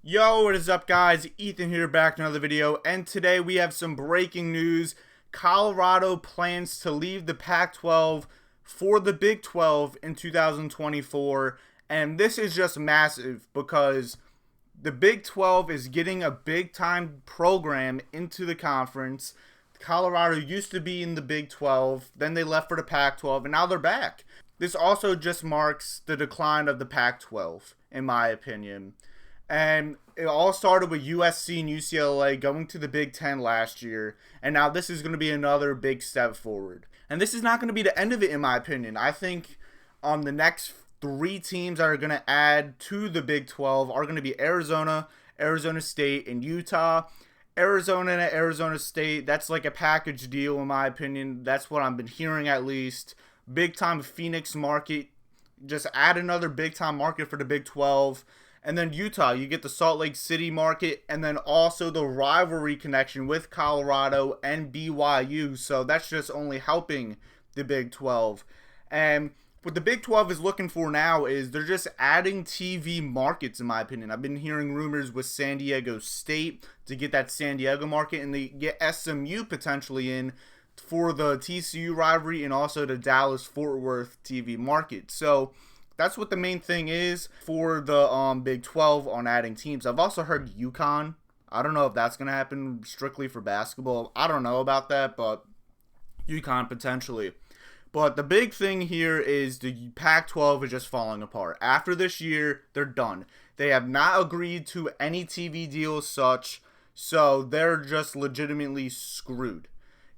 Yo, what is up guys? Ethan here, back to another video, and today we have some breaking news. Colorado plans to leave the Pac-12 for the Big 12 in 2024, and this is just massive because the Big 12 is getting a big time program into the conference. Colorado used to be in the Big 12, then they left for the Pac-12, and now they're back. This also just marks the decline of the Pac-12, in my opinion. And it all started with USC and UCLA going to the Big Ten last year. And now this is going to be another big step forward. And this is not going to be the end of it, in my opinion. I think the next three teams that are going to add to the Big 12 are going to be Arizona, Arizona State, and Utah. Arizona and Arizona State, that's like a package deal, in my opinion. That's what I've been hearing, at least. Big time Phoenix market. Just add another big time market for the Big 12. And then Utah, you get the Salt Lake City market, and then also the rivalry connection with Colorado and BYU. So that's just only helping the Big 12. And what the Big 12 is looking for now is they're just adding TV markets, in my opinion. I've been hearing rumors with San Diego State to get that San Diego market, and they get SMU potentially in for the TCU rivalry and also the Dallas-Fort Worth TV market. So that's what the main thing is for the Big 12 on adding teams. I've also heard UConn. I don't know if that's going to happen strictly for basketball. I don't know about that, but UConn potentially. But the big thing here is the Pac-12 is just falling apart. After this year, they're done. They have not agreed to any TV deals such, so they're just legitimately screwed.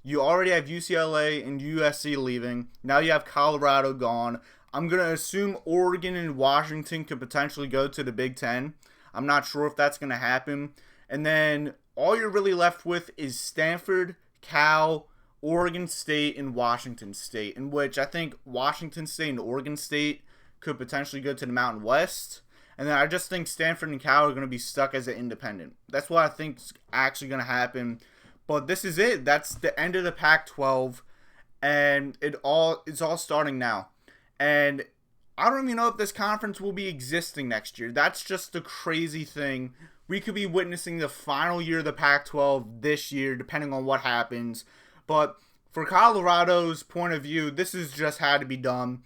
You already have UCLA and USC leaving. Now you have Colorado gone. I'm going to assume Oregon and Washington could potentially go to the Big Ten. I'm not sure if that's going to happen. And then all you're really left with is Stanford, Cal, Oregon State, and Washington State, in which I think Washington State and Oregon State could potentially go to the Mountain West. And then I just think Stanford and Cal are going to be stuck as an independent. That's what I think is actually going to happen. But this is it. That's the end of the Pac-12, and it's all starting now. And I don't even know if this conference will be existing next year. That's just the crazy thing. We could be witnessing the final year of the Pac-12 this year, depending on what happens. But for Colorado's point of view, this has just had to be done.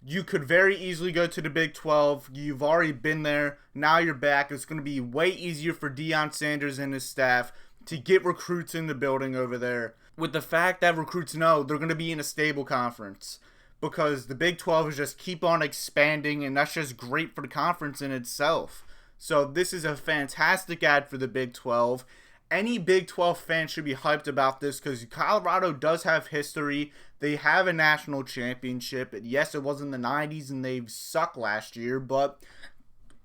You could very easily go to the Big 12. You've already been there. Now you're back. It's going to be way easier for Deion Sanders and his staff to get recruits in the building over there, with the fact that recruits know they're going to be in a stable conference, because the Big 12 is just keep on expanding, and that's just great for the conference in itself. So this is a fantastic ad for the Big 12. Any Big 12 fan should be hyped about this because Colorado does have history. They have a national championship. And yes, it was in the 90s and they sucked last year, but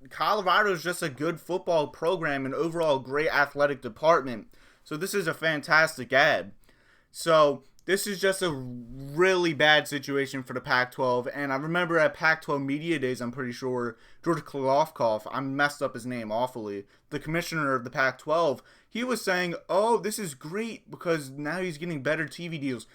Colorado is just a good football program and overall great athletic department. So this is a fantastic ad. So this is just a really bad situation for the Pac-12. And I remember at Pac-12 Media Days, I'm pretty sure, George Kliavkoff, I messed up his name awfully, the commissioner of the Pac-12, he was saying, oh, this is great because now he's getting better TV deals.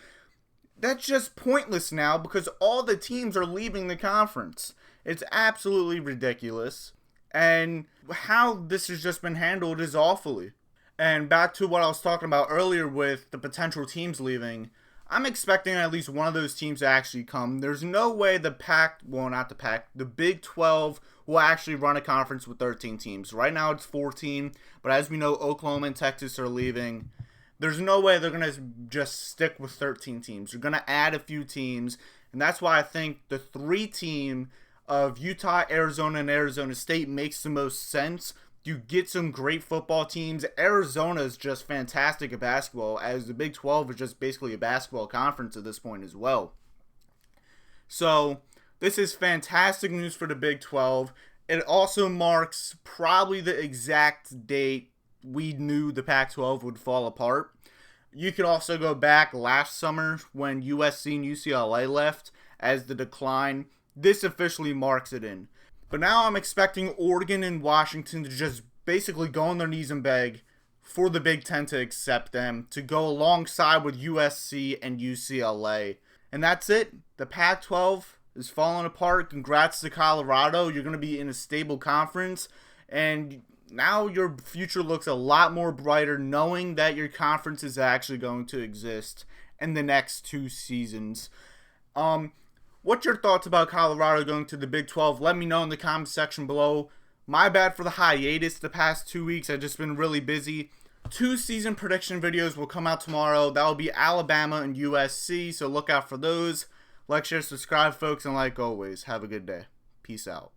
That's just pointless now because all the teams are leaving the conference. It's absolutely ridiculous. And how this has just been handled is awfully. And back to what I was talking about earlier with the potential teams leaving, I'm expecting at least one of those teams to actually come. There's no way the the Big 12 will actually run a conference with 13 teams. Right now it's 14, but as we know, Oklahoma and Texas are leaving. There's no way they're going to just stick with 13 teams. They're going to add a few teams, and that's why I think the 3-team of Utah, Arizona, and Arizona State makes the most sense. You get some great football teams. Arizona is just fantastic at basketball, as the Big 12 is just basically a basketball conference at this point as well. So this is fantastic news for the Big 12. It also marks probably the exact date we knew the Pac-12 would fall apart. You could also go back last summer when USC and UCLA left as the decline. This officially marks it in. But now I'm expecting Oregon and Washington to just basically go on their knees and beg for the Big Ten to accept them, to go alongside with USC and UCLA. And that's it. The Pac-12 is falling apart. Congrats to Colorado. You're going to be in a stable conference. And now your future looks a lot more brighter knowing that your conference is actually going to exist in the next 2 seasons. What's your thoughts about Colorado going to the Big 12? Let me know in the comment section below. My bad for the hiatus the past 2 weeks. I've just been really busy. 2 season prediction videos will come out tomorrow. That will be Alabama and USC, so look out for those. Like, share, subscribe, folks, and like always, have a good day. Peace out.